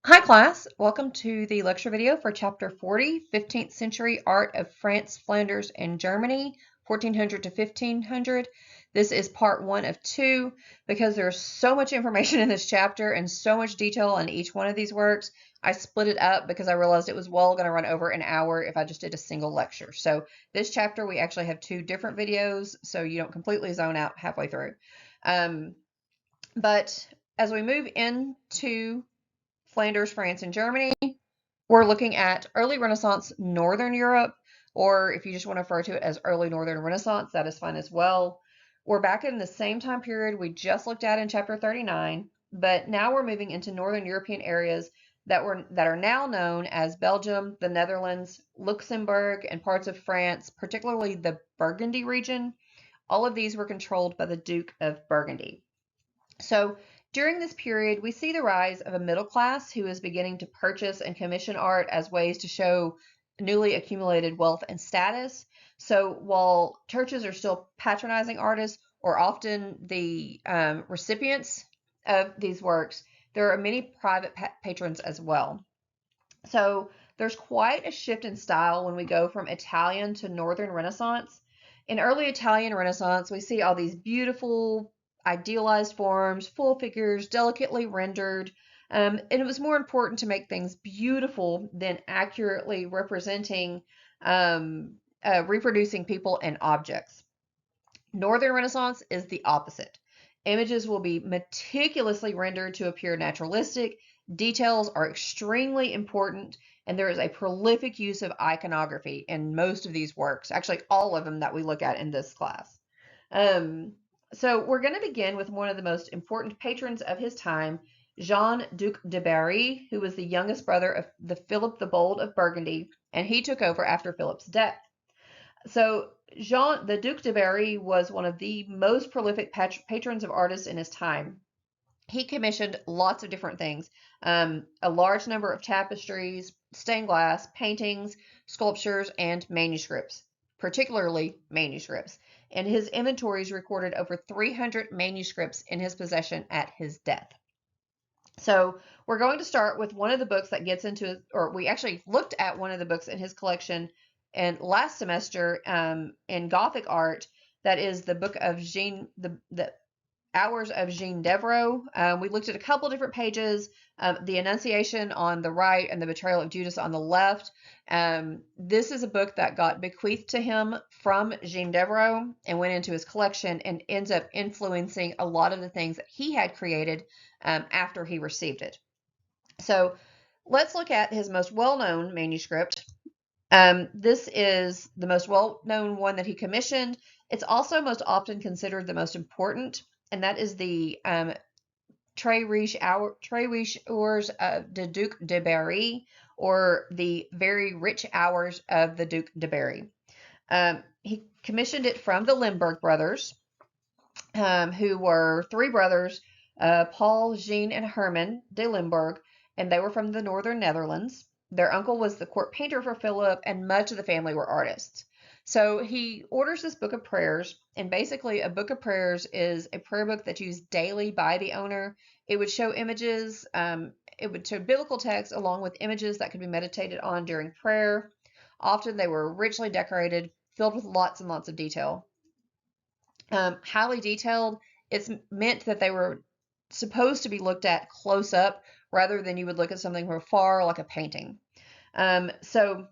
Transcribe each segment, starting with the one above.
Hi class, welcome to the lecture video for chapter 40, 15th century art of France, Flanders, and Germany, 1400 to 1500. This is part one of two because there's so much information in this chapter and so much detail on each one of these works. I split it up because I realized it was well going to run over an hour if I just did a single lecture. So this chapter we actually have two different videos so you don't completely zone out halfway through. But as we move into Flanders, France, and Germany, we're looking at early Renaissance Northern Europe, or if you just want to refer to it as early Northern Renaissance, that is fine as well. We're back in the same time period we just looked at in chapter 39, but now we're moving into Northern European areas that are now known as Belgium, the Netherlands, Luxembourg, and parts of France, particularly the Burgundy region. All of these were controlled by the Duke of Burgundy. So during this period, we see the rise of a middle class who is beginning to purchase and commission art as ways to show newly accumulated wealth and status. So while churches are still patronizing artists or often the recipients of these works, there are many private patrons as well. So there's quite a shift in style when we go from Italian to Northern Renaissance. In early Italian Renaissance, we see all these beautiful, idealized forms, full figures, delicately rendered. And it was more important to make things beautiful than accurately reproducing people and objects. Northern Renaissance is the opposite. Images will be meticulously rendered to appear naturalistic. Details are extremely important, and there is a prolific use of iconography in most of these works, actually all of them that we look at in this class. So we're going to begin with one of the most important patrons of his time, Jean Duc de Berry, who was the youngest brother of the Philip the Bold of Burgundy, and he took over after Philip's death. So Jean, the Duc de Berry, was one of the most prolific patrons of artists in his time. He commissioned lots of different things, a large number of tapestries, stained glass, paintings, sculptures, and manuscripts, particularly manuscripts. And his inventories recorded over 300 manuscripts in his possession at his death. So we're going to start with one of the books that gets into, or we actually looked at one of the books in his collection and last semester in Gothic art. That is the book of the Hours of Jean Devereux. We looked at a couple different pages, the Annunciation on the right and the Betrayal of Judas on the left. This is a book that got bequeathed to him from Jean Devereux and went into his collection and ends up influencing a lot of the things that he had created after he received it. So let's look at his most well-known manuscript. This is the most well-known one that he commissioned. It's also most often considered the most important, and that is the Très riche hours of the Duc de Berry, or the Very Rich Hours of the Duc de Berry. He commissioned it from the Limburg brothers, who were three brothers, Paul, Jean, and Herman de Limburg, and they were from the northern Netherlands. Their uncle was the court painter for Philip, and much of the family were artists. So he orders this book of prayers, and basically a book of prayers is a prayer book that's used daily by the owner. It would show images, it would show biblical text along with images that could be meditated on during prayer. Often they were richly decorated, filled with lots and lots of detail. Highly detailed, it's meant that they were supposed to be looked at close up rather than you would look at something from afar like a painting. So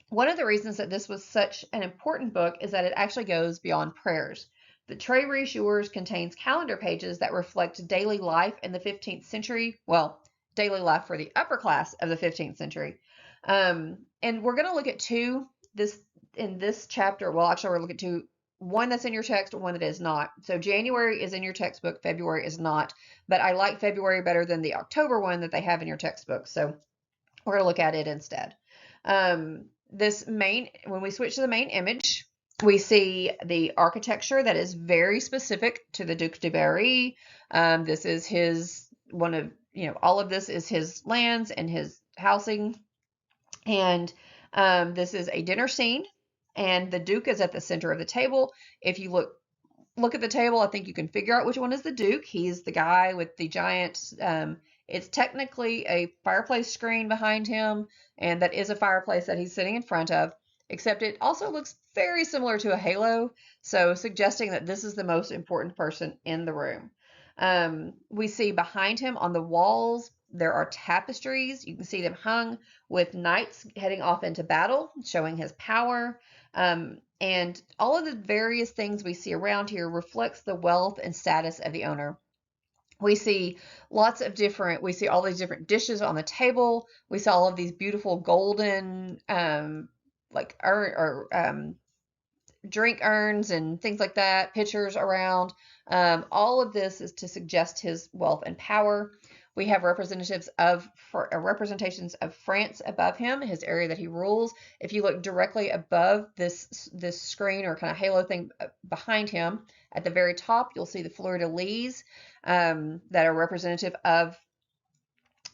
one of the reasons that this was such an important book is that it actually goes beyond prayers. The Très Riche Jours contains calendar pages that reflect daily life in the 15th century, well, daily life for the upper class of the 15th century. And we're going to look at two in this chapter. Well, actually, we're looking at two, one that's in your text, one that is not. So January is in your textbook, February is not, but I like February better than the October one that they have in your textbook. So we're going to look at it instead. When we switch to the main image, we see the architecture that is very specific to the Duc de Berry. This is all of this is his lands and his housing. And this is a dinner scene, and the Duke is at the center of the table. If you look at the table, I think you can figure out which one is the Duke. He's the guy with the giant It's technically a fireplace screen behind him, and that is a fireplace that he's sitting in front of, except it also looks very similar to a halo, so suggesting that this is the most important person in the room. We see behind him on the walls, there are tapestries. You can see them hung with knights heading off into battle, showing his power. And all of the various things we see around here reflects the wealth and status of the owner. We see we see all these different dishes on the table. We saw all of these beautiful golden, like, drink urns and things like that, pitchers around. All of this is to suggest his wealth and power. We have representations of France above him, his area that he rules. If you look directly above this screen or kind of halo thing behind him, at the very top, you'll see the fleur-de-lis that are representative of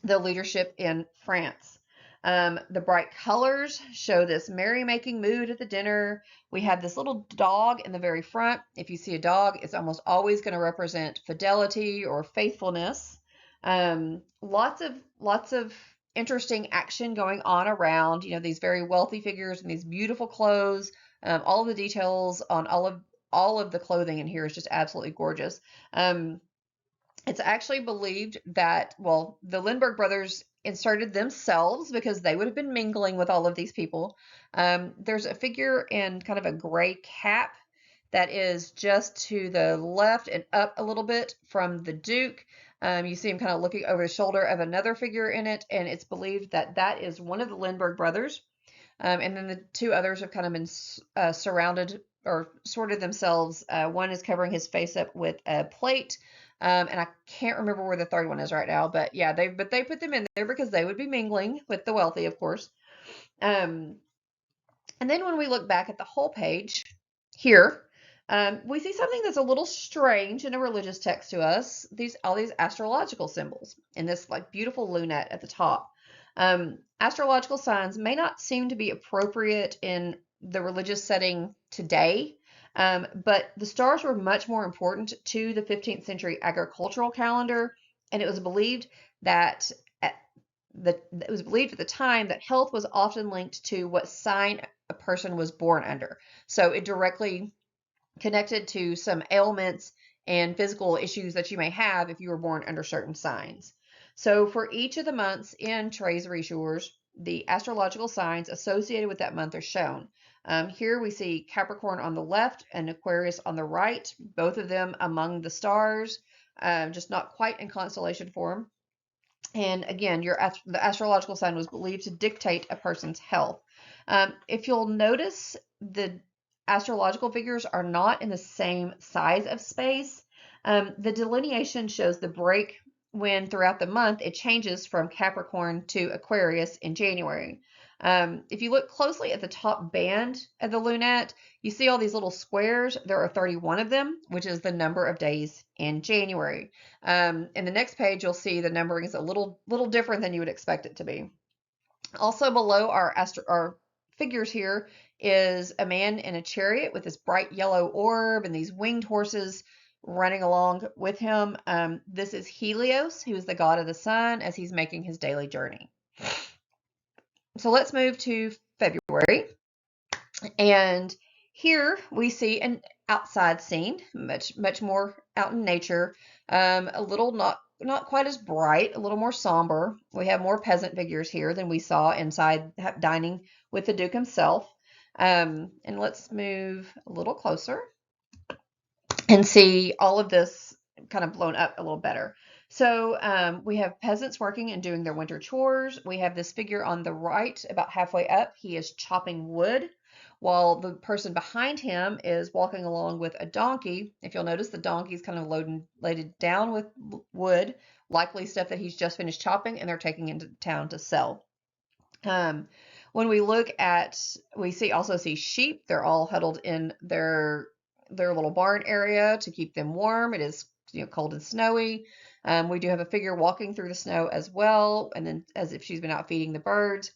the leadership in France. The bright colors show this merrymaking mood at the dinner. We have this little dog in the very front. If you see a dog, it's almost always going to represent fidelity or faithfulness. Lots of interesting action going on around, these very wealthy figures and these beautiful clothes. All of the details on all of the clothing in here is just absolutely gorgeous. It's actually believed that, well, the Lindbergh brothers inserted themselves because they would have been mingling with all of these people. There's a figure in kind of a gray cap that is just to the left and up a little bit from the Duke. You see him kind of looking over the shoulder of another figure in it, and it's believed that that is one of the Lindbergh brothers. And then the two others have kind of been surrounded or sorted themselves. One is covering his face up with a plate. And I can't remember where the third one is right now, but yeah, they put them in there because they would be mingling with the wealthy, of course. And then when we look back at the whole page here, we see something that's a little strange in a religious text to us. All these astrological symbols in this like beautiful lunette at the top. Astrological signs may not seem to be appropriate in the religious setting today. But the stars were much more important to the 15th century agricultural calendar, and it was believed at the time that health was often linked to what sign a person was born under. So it directly connected to some ailments and physical issues that you may have if you were born under certain signs. So for each of the months in Therese Richau's, the astrological signs associated with that month are shown. Here we see Capricorn on the left and Aquarius on the right, both of them among the stars, just not quite in constellation form. And again, the astrological sign was believed to dictate a person's health. If you'll notice, the astrological figures are not in the same size of space. The delineation shows the break when throughout the month it changes from Capricorn to Aquarius in January. If you look closely at the top band of the lunette, you see all these little squares. There are 31 of them, which is the number of days in January. In the next page, you'll see the numbering is a little different than you would expect it to be. Also below our figures here is a man in a chariot with this bright yellow orb and these winged horses running along with him. This is Helios, who is the god of the sun, as he's making his daily journey. So let's move to February. And here we see an outside scene, much more out in nature, a little not quite as bright, a little more somber. We have more peasant figures here than we saw inside dining with the Duke himself. And let's move a little closer and see all of this kind of blown up a little better. So we have peasants working and doing their winter chores. We have this figure on the right, about halfway up. He is chopping wood, while the person behind him is walking along with a donkey. If you'll notice, the donkey's kind of loaded down with wood, likely stuff that he's just finished chopping, and they're taking into town to sell. When we look at, also see sheep. They're all huddled in their little barn area to keep them warm. It is cold and snowy. We do have a figure walking through the snow as well, and then as if she's been out feeding the birds.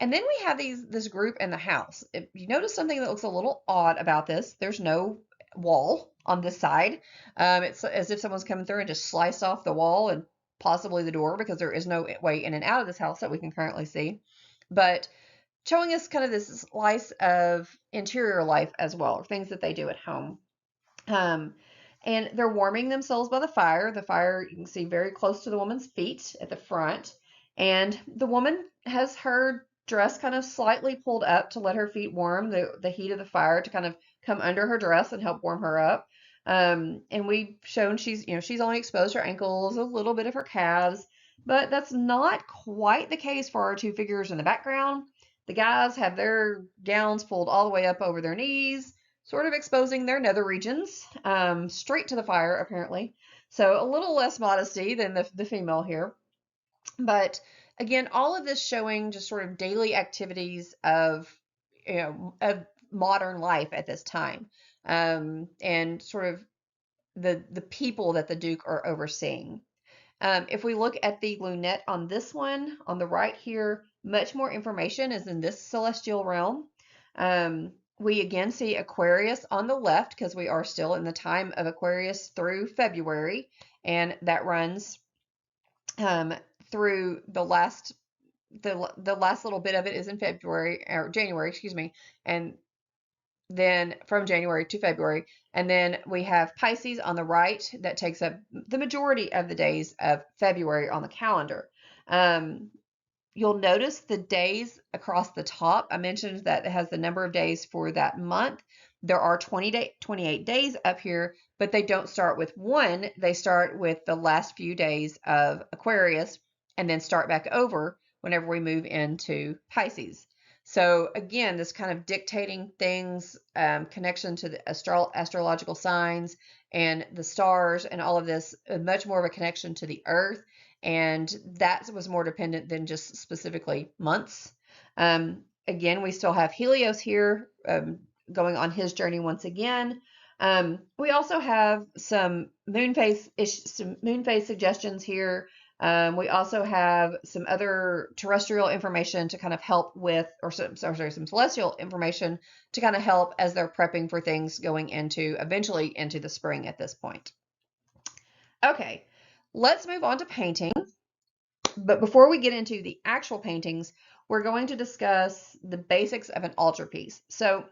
And then we have this group in the house. If you notice something that looks a little odd about this, there's no wall on this side. It's as if someone's coming through and just sliced off the wall and possibly the door, because there is no way in and out of this house that we can currently see. But showing us kind of this slice of interior life as well, or things that they do at home. And they're warming themselves by the fire. The fire, you can see very close to the woman's feet at the front. And the woman has her dress kind of slightly pulled up to let her feet warm, the heat of the fire to kind of come under her dress and help warm her up. And we've shown she's only exposed her ankles, a little bit of her calves, but that's not quite the case for our two figures in the background. The guys have their gowns pulled all the way up over their knees, sort of exposing their nether regions, straight to the fire, apparently. So a little less modesty than the female here. But again, all of this showing just sort of daily activities of, of modern life at this time, and sort of the people that the Duke are overseeing. If we look at the lunette on this one, on the right here, much more information is in this celestial realm. We again see Aquarius on the left because we are still in the time of Aquarius through February, and that runs through the last little bit of it is in February or January, excuse me, and then from January to February. And then we have Pisces on the right that takes up the majority of the days of February on the calendar. You'll notice the days across the top. I mentioned that it has the number of days for that month. There are 28 days up here, but they don't start with 1. They start with the last few days of Aquarius and then start back over whenever we move into Pisces. So again, this kind of dictating things, connection to the astrological signs and the stars and all of this, much more of a connection to the earth. And that was more dependent than just specifically months. Again, we still have Helios here going on his journey once again. We also have some moon phase suggestions here. We also have some other terrestrial information to kind of help with, or some celestial information to kind of help as they're prepping for things going into eventually into the spring at this point. Okay, let's move on to painting. But before we get into the actual paintings, we're going to discuss the basics of an altarpiece. So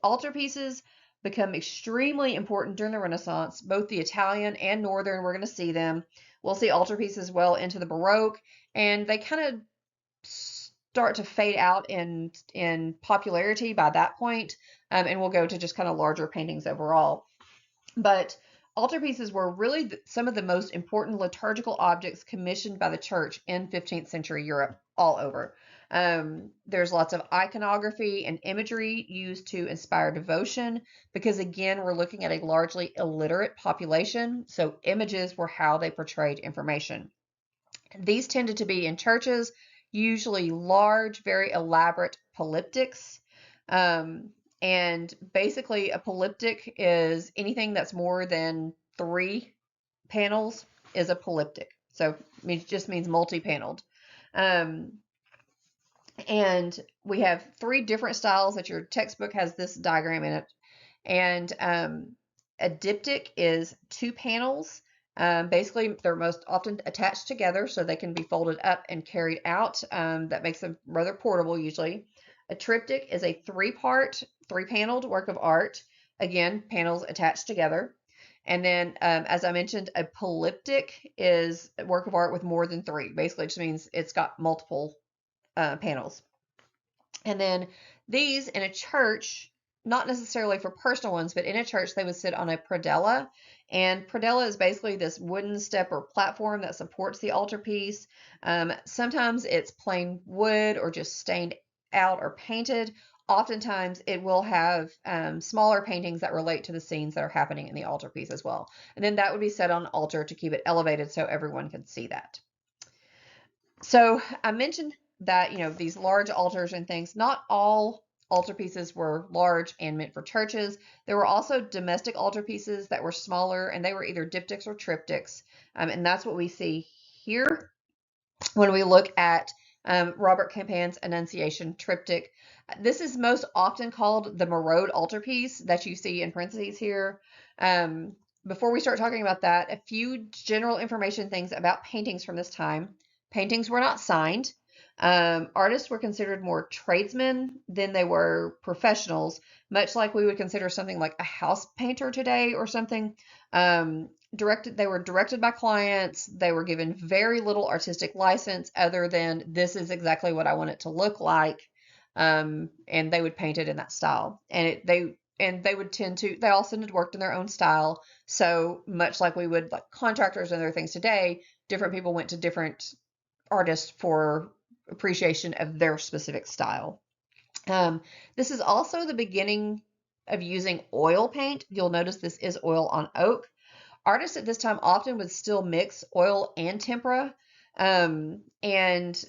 altarpieces become extremely important during the Renaissance, both the Italian and Northern. We're going to see them. We'll see altarpieces well into the Baroque, and they kind of start to fade out in popularity by that point, and we'll go to just kind of larger paintings overall. But altarpieces were really some of the most important liturgical objects commissioned by the church in 15th century Europe all over. There's lots of iconography and imagery used to inspire devotion because, again, we're looking at a largely illiterate population, so images were how they portrayed information. These tended to be in churches, usually large, very elaborate polyptychs. And basically, a polyptych is anything that's more than 3 panels is a polyptych. So it just means multi-paneled. And we have 3 different styles that your textbook has this diagram in it. And a diptych is 2 panels. Basically, they're most often attached together so they can be folded up and carried out. That makes them rather portable usually. A triptych is a 3-part, 3-paneled work of art. Again, panels attached together. And then, as I mentioned, a polyptych is a work of art with more than 3. Basically, it just means it's got multiple panels. And then these in a church, not necessarily for personal ones, but in a church, they would sit on a predella. And predella is basically this wooden step or platform that supports the altarpiece. Sometimes it's plain wood or just stained out or painted. Oftentimes it will have smaller paintings that relate to the scenes that are happening in the altarpiece as well. And then that would be set on an altar to keep it elevated so everyone can see that. So I mentioned that, these large altars and things, not all altarpieces were large and meant for churches. There were also domestic altarpieces that were smaller, and they were either diptychs or triptychs. And that's what we see here when we look at Robert Campion's Annunciation triptych. This is most often called the Marode altarpiece that you see in parentheses here. before we start talking about that, a few general information things about paintings from this time. Paintings were not signed. Artists were considered more tradesmen than they were professionals, much like we would consider something like a house painter today or something. They were directed by clients. They were given very little artistic license other than this is exactly what I want it to look like. And they would paint it in that style. They would they also had worked in their own style. So much like we would like contractors and other things today, different people went to different artists for appreciation of their specific style. This is also the beginning of using oil paint. You'll notice this is oil on oak. Artists at this time often would still mix oil and tempera. And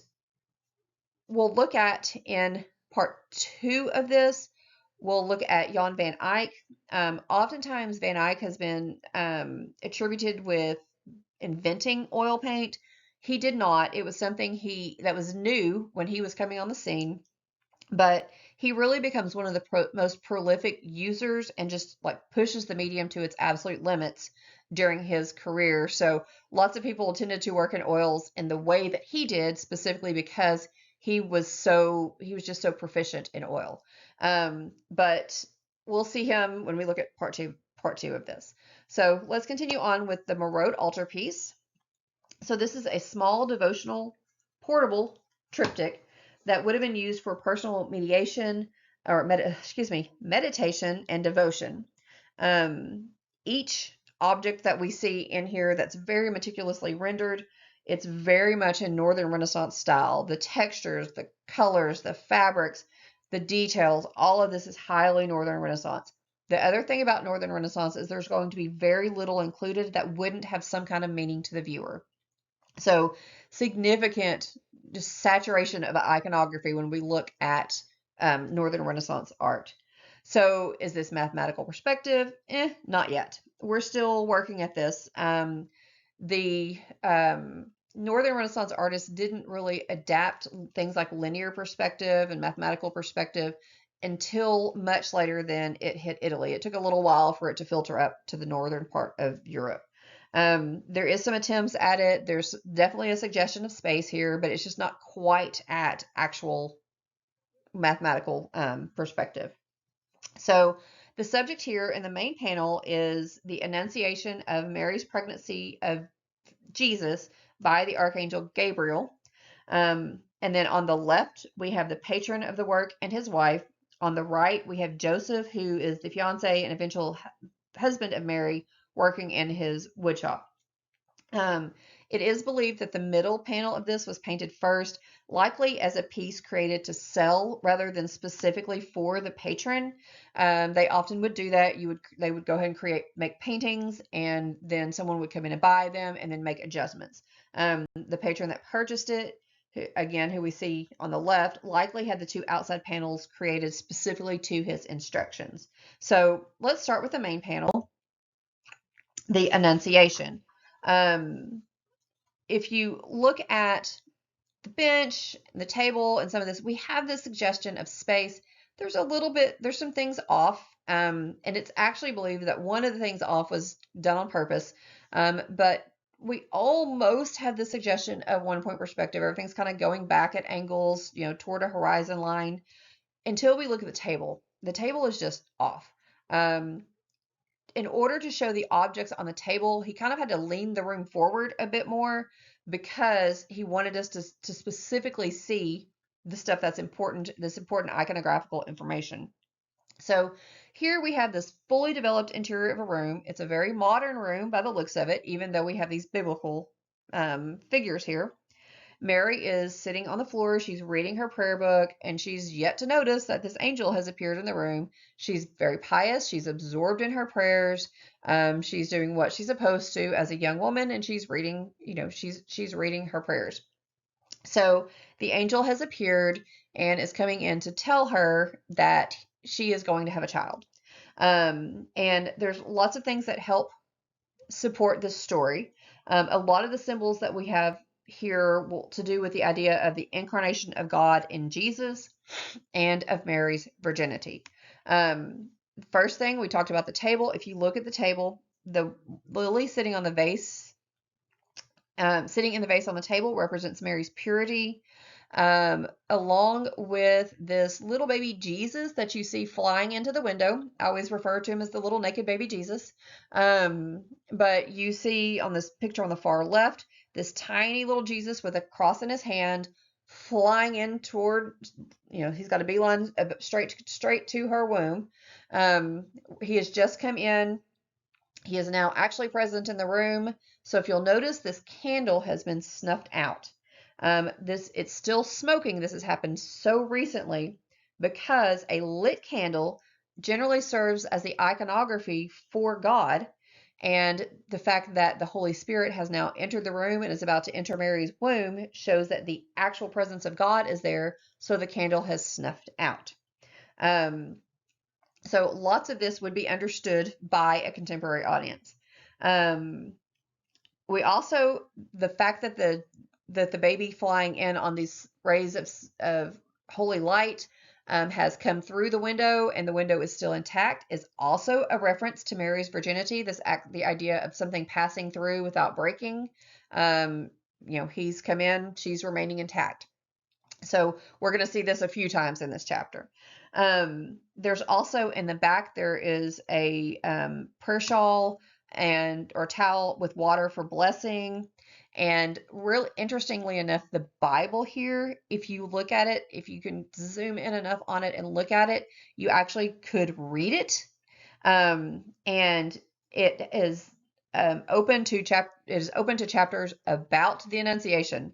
we'll look at in part 2 of this, we'll look at Jan van Eyck. Oftentimes Van Eyck has been attributed with inventing oil paint. He did not. It was something that was new when he was coming on the scene, but he really becomes one of the most prolific users and just like pushes the medium to its absolute limits during his career. So lots of people tended to work in oils in the way that he did, specifically because he was just so proficient in oil. But we'll see him when we look at part two of this. So let's continue on with the Marot altarpiece. So this is a small devotional portable triptych that would have been used for personal meditation or meditation and devotion. Each object that we see in here that's very meticulously rendered, it's very much in Northern Renaissance style. The textures, the colors, the fabrics, the details, all of this is highly Northern Renaissance. The other thing about Northern Renaissance is there's going to be very little included that wouldn't have some kind of meaning to the viewer. So significant just saturation of iconography when we look at Northern Renaissance art. So is this mathematical perspective? Not yet. We're still working at this. The Northern Renaissance artists didn't really adapt things like linear perspective and mathematical perspective until much later than it hit Italy. It took a little while for it to filter up to the northern part of Europe. There is some attempts at it. There's definitely a suggestion of space here, but it's just not quite at actual mathematical perspective. So the subject here in the main panel is the Annunciation of Mary's pregnancy of Jesus by the Archangel Gabriel. And then on the left, we have the patron of the work and his wife. On the right, we have Joseph, who is the fiance and eventual husband of Mary, working in his woodshop. It is believed that the middle panel of this was painted first, likely as a piece created to sell rather than specifically for the patron. They often would do that. They would go ahead and make paintings, and then someone would come in and buy them and then make adjustments. The patron that purchased it, who we see on the left, likely had the two outside panels created specifically to his instructions. So let's start with the main panel, the Annunciation. If you look at the bench, the table, and some of this, we have this suggestion of space. There's some things off, and it's actually believed that one of the things off was done on purpose, but we almost have the suggestion of one-point perspective. Everything's kind of going back at angles, toward a horizon line, until we look at the table. The table is just off. In order to show the objects on the table, he kind of had to lean the room forward a bit more because he wanted us to specifically see the stuff that's important, this important iconographical information. So here we have this fully developed interior of a room. It's a very modern room by the looks of it, even though we have these biblical figures here. Mary is sitting on the floor. She's reading her prayer book, and she's yet to notice that this angel has appeared in the room. She's very pious. She's absorbed in her prayers. She's doing what she's supposed to as a young woman, and she's reading, she's reading her prayers. So the angel has appeared and is coming in to tell her that she is going to have a child. And there's lots of things that help support this story. A lot of the symbols that we have here to do with the idea of the incarnation of God in Jesus and of Mary's virginity. First thing, we talked about the table. If you look at the table, the lily sitting on the vase, sitting in the vase on the table represents Mary's purity, along with this little baby Jesus that you see flying into the window. I always refer to him as the little naked baby Jesus. But you see on this picture on the far left, this tiny little Jesus with a cross in his hand flying in toward, he's got a beeline straight to her womb. He has just come in. He is now actually present in the room. So if you'll notice, this candle has been snuffed out. It's still smoking. This has happened so recently because a lit candle generally serves as the iconography for God. And the fact that the Holy Spirit has now entered the room and is about to enter Mary's womb shows that the actual presence of God is there. So the candle has snuffed out. So lots of this would be understood by a contemporary audience. We also, the fact that the baby flying in on these rays of holy light has come through the window and the window is still intact is also a reference to Mary's virginity. The idea of something passing through without breaking. He's come in, she's remaining intact. So we're going to see this a few times in this chapter. There's also in the back, there is a prayer shawl or towel with water for blessing. And really interestingly enough, the Bible here, if you look at it, if you can zoom in enough on it and look at it, you actually could read it. And it is open to chapters about the Annunciation.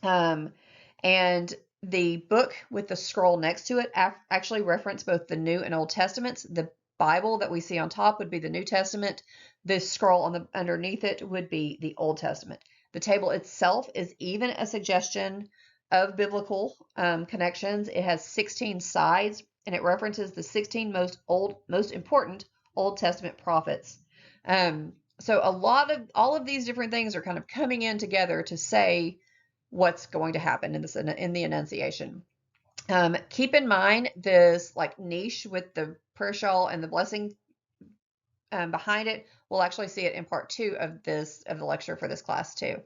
And the book with the scroll next to it actually reference both the New and Old Testaments. The Bible that we see on top would be the New Testament. This scroll underneath it would be the Old Testament. The table itself is even a suggestion of biblical connections. It has 16 sides, and it references the 16 most important Old Testament prophets. So all of these different things are kind of coming in together to say what's going to happen in the Annunciation. Keep in mind this niche with the prayer shawl and the blessing behind it. We'll actually see it in part 2 of the lecture for this class too.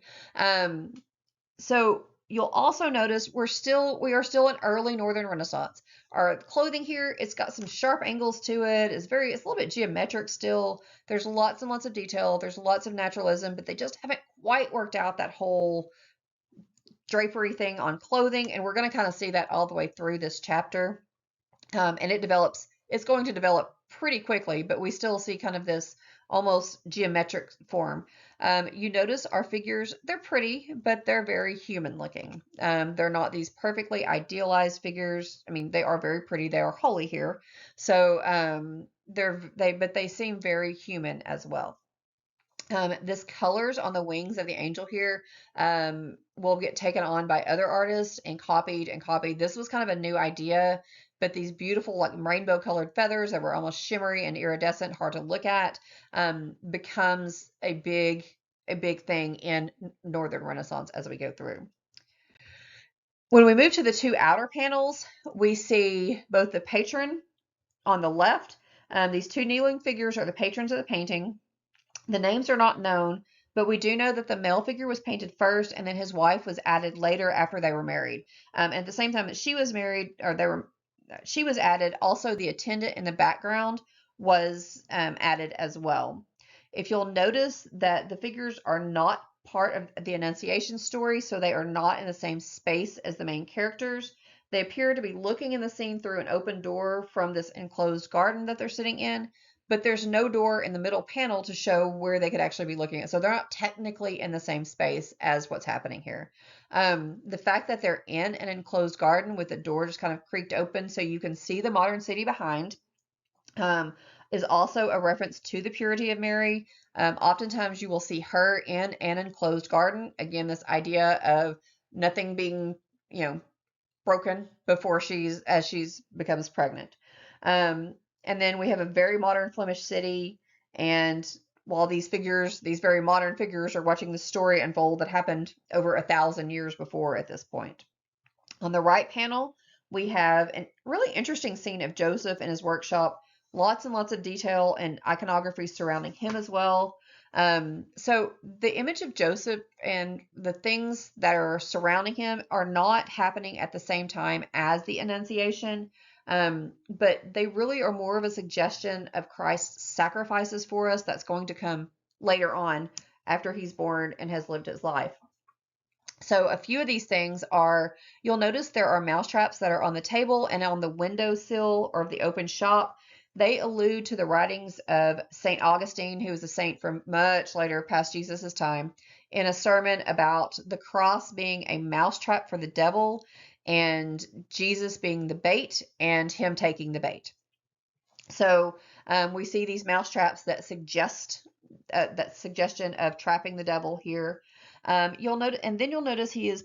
So you'll also notice we are still in early Northern Renaissance. Our clothing here, it's got some sharp angles to it. It's a little bit geometric still. There's lots and lots of detail. There's lots of naturalism, but they just haven't quite worked out that whole drapery thing on clothing, and we're going to kind of see that all the way through this chapter. And it's going to develop pretty quickly, but we still see kind of this almost geometric form. You notice our figures, they're pretty, but they're very human looking. They're not these perfectly idealized figures. I mean, they are very pretty. They are holy here. So but they seem very human as well. This colors on the wings of the angel here will get taken on by other artists and copied and copied. This was kind of a new idea, but these beautiful rainbow colored feathers that were almost shimmery and iridescent, hard to look at, becomes a big thing in Northern Renaissance as we go through. When we move to the 2 outer panels, we see both the patron on the left. These 2 kneeling figures are the patrons of the painting. The names are not known, but we do know that the male figure was painted first and then his wife was added later after they were married. At the same time that she was married, she was added, also the attendant in the background was added as well. If you'll notice that the figures are not part of the Annunciation story, so they are not in the same space as the main characters. They appear to be looking in the scene through an open door from this enclosed garden that they're sitting in, but there's no door in the middle panel to show where they could actually be looking at. So they're not technically in the same space as what's happening here. The fact that they're in an enclosed garden with the door just kind of creaked open so you can see the modern city behind is also a reference to the purity of Mary. Oftentimes you will see her in an enclosed garden. Again, this idea of nothing being, broken before she becomes pregnant. And then we have a very modern Flemish city, and while these very modern figures are watching the story unfold that happened over 1,000 years before at this point. On the right panel, we have a really interesting scene of Joseph in his workshop lots and lots of detail and iconography surrounding him as well. So the image of Joseph and the things that are surrounding him are not happening at the same time as the Annunciation, but they really are more of a suggestion of Christ's sacrifices for us that's going to come later on after he's born and has lived his life. So a few of these things are, you'll notice there are mousetraps that are on the table and on the windowsill or the open shop. They allude to the writings of St. Augustine, who was a saint from much later past Jesus's time, in a sermon about the cross being a mousetrap for the devil and Jesus being the bait and him taking the bait. So we see these mousetraps that suggest that suggestion of trapping the devil here. You'll notice, and then you'll notice he is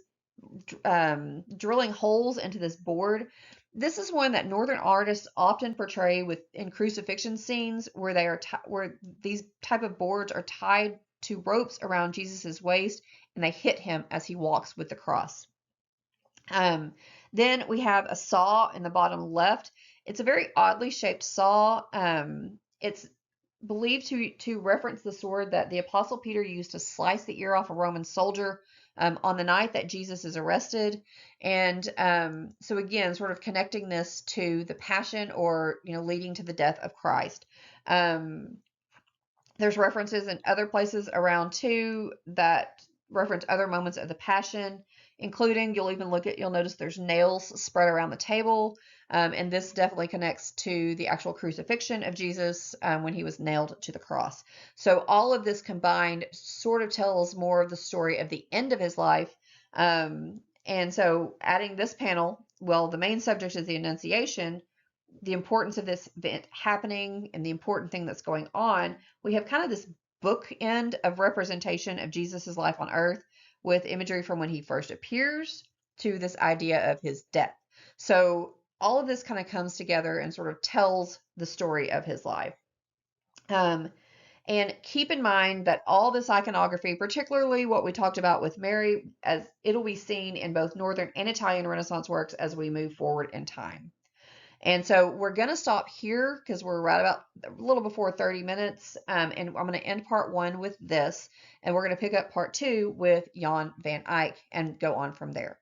drilling holes into this board. This is one that Northern artists often portray in crucifixion scenes where they are where these type of boards are tied to ropes around Jesus's waist and they hit him as he walks with the cross. Then we have a saw in the bottom left. It's a very oddly shaped saw. It's believed to reference the sword that the Apostle Peter used to slice the ear off a Roman soldier on the night that Jesus is arrested. And so again, sort of connecting this to the passion or, leading to the death of Christ. There's references in other places around too that reference other moments of the passion, including you'll notice there's nails spread around the table. And this definitely connects to the actual crucifixion of Jesus when he was nailed to the cross. So all of this combined sort of tells more of the story of the end of his life. And so adding this panel, well, the main subject is the Annunciation, the importance of this event happening and the important thing that's going on. We have kind of this bookend of representation of Jesus's life on earth with imagery from when he first appears to this idea of his death. So all of this kind of comes together and sort of tells the story of his life. And keep in mind that all this iconography, particularly what we talked about with Mary, as it'll be seen in both Northern and Italian Renaissance works as we move forward in time. And so we're going to stop here because we're right about a little before 30 minutes. And I'm going to end part 1 with this. And we're going to pick up part 2 with Jan van Eyck and go on from there.